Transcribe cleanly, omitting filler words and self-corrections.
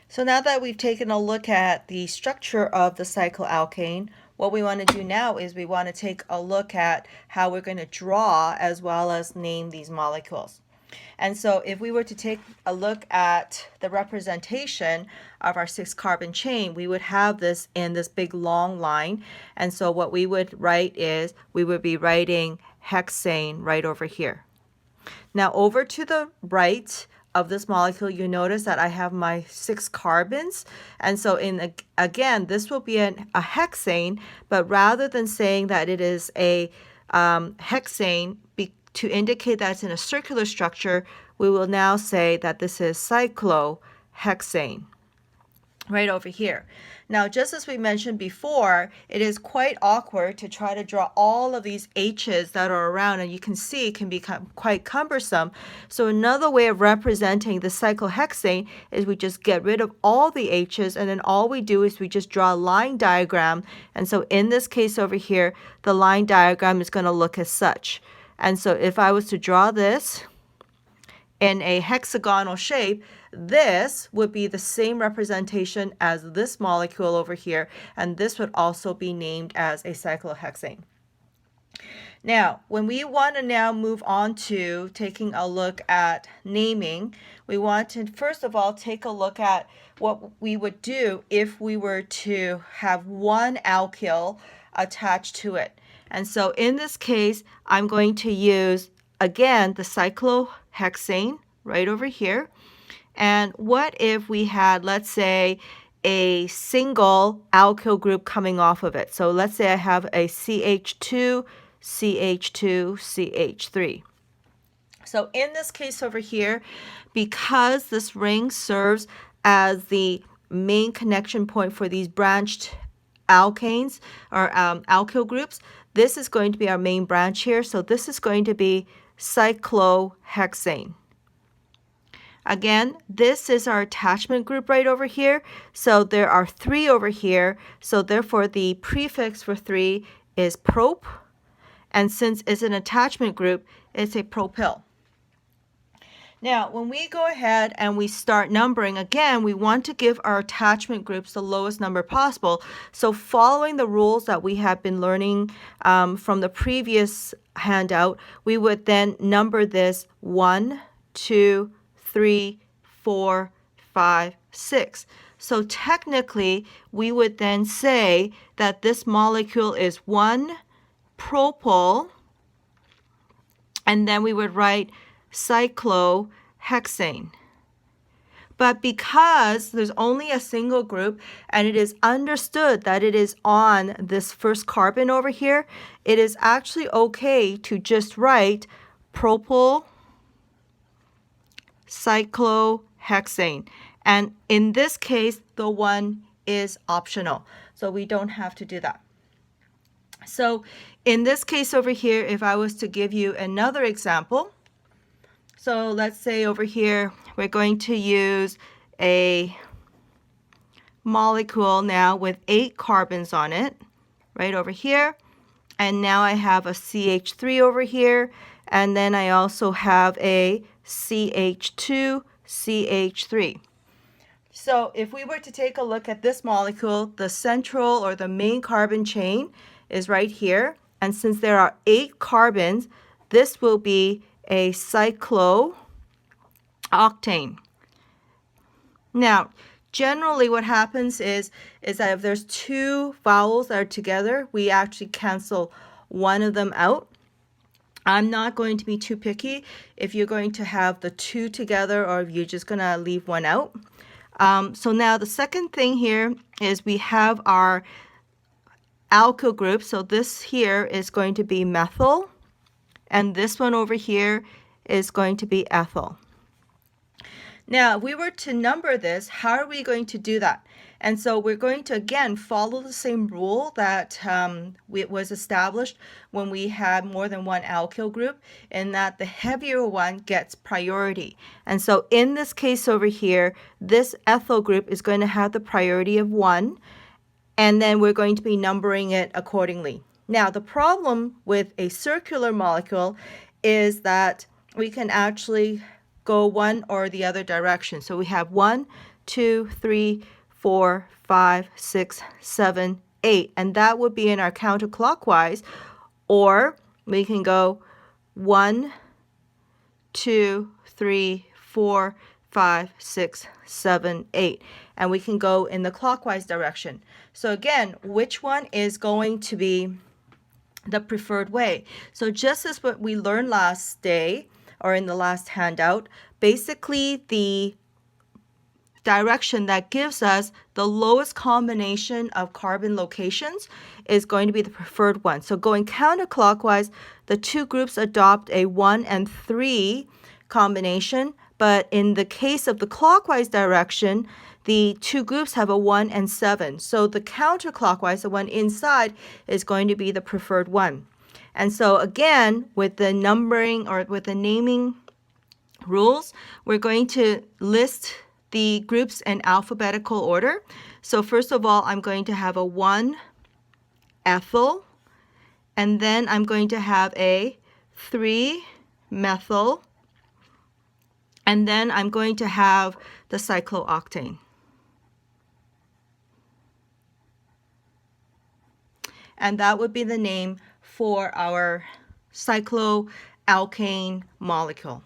So now that we've taken a look at the structure of the cycloalkane, what we want to do now is we want to take a look at how we're going to draw as well as name these molecules. And so if we were to take a look at the representation of our 6-carbon chain, we would have this in this big long line. And so what we would write is we would be writing hexane right over here. Now over to the right of this molecule, you notice that I have my 6 carbons. And so again, this will be a hexane, but rather than saying that it is a hexane to indicate that it's in a circular structure, we will now say that this is cyclohexane right over here. Now, just as we mentioned before, it is quite awkward to try to draw all of these H's that are around, and you can see it can become quite cumbersome. So another way of representing the cyclohexane is we just get rid of all the H's, and then all we do is we just draw a line diagram. And so in this case over here, the line diagram is going to look as such. And so if I was to draw this in a hexagonal shape, this would be the same representation as this molecule over here, and this would also be named as a cyclohexane. Now, when we want to now move on to taking a look at naming, we want to first of all take a look at what we would do if we were to have one alkyl attached to it. And so in this case, I'm going to use, again, the cyclohexane right over here. And what if we had, let's say, a single alkyl group coming off of it? So let's say I have a CH2, CH2, CH3. So in this case over here, because this ring serves as the main connection point for these branched alkanes or alkyl groups, this is going to be our main branch here. So this is going to be cyclohexane. Again, this is our attachment group right over here. So there are 3 over here. So therefore, the prefix for 3 is prop. And since it's an attachment group, it's a propyl. Now, when we go ahead and we start numbering, again, we want to give our attachment groups the lowest number possible. So following the rules that we have been learning from the previous handout, we would then number this 1, 2, 3, 4, 5, 6. So technically, we would then say that this molecule is 1 propyl, and then we would write cyclohexane. But because there's only a single group and it is understood that it is on this first carbon over here, it is actually okay to just write propyl cyclohexane. And in this case, the 1 is optional. So we don't have to do that. So in this case over here, if I was to give you another example, so let's say over here, we're going to use a molecule now with 8 carbons on it, right over here. And now I have a CH3 over here. And then I also have a CH2, CH3. So if we were to take a look at this molecule, the central or the main carbon chain is right here. And since there are 8 carbons, this will be a cyclooctane. Now, generally what happens is that if there's 2 vowels that are together, we actually cancel one of them out. I'm not going to be too picky if you're going to have the 2 together or if you're just going to leave one out. So now the second thing here is we have our alkyl group. So this here is going to be methyl, and this one over here is going to be ethyl. Now, if we were to number this, how are we going to do that? And so we're going to, again, follow the same rule that was established when we had more than one alkyl group, in that the heavier one gets priority. And so in this case over here, this ethyl group is going to have the priority of 1, and then we're going to be numbering it accordingly. Now, the problem with a circular molecule is that we can actually go one or the other direction. So we have 1, 2, 3, 4, 5, 6, 7, 8. And that would be in our counterclockwise. Or we can go 1, 2, 3, 4, 5, 6, 7, 8. And we can go in the clockwise direction. So again, which one is going to be the preferred way? So just as what we learned last day or in the last handout, basically the direction that gives us the lowest combination of carbon locations is going to be the preferred one. So going counterclockwise, the two groups adopt a 1 and 3 combination, but in the case of the clockwise direction, the two groups have a 1 and 7. So the counterclockwise, the one inside, is going to be the preferred one. And so again, with the numbering or with the naming rules, we're going to list the groups in alphabetical order. So first of all, I'm going to have a 1 ethyl, and then I'm going to have a 3 methyl, and then I'm going to have the cyclooctane. And that would be the name for our cycloalkane molecule.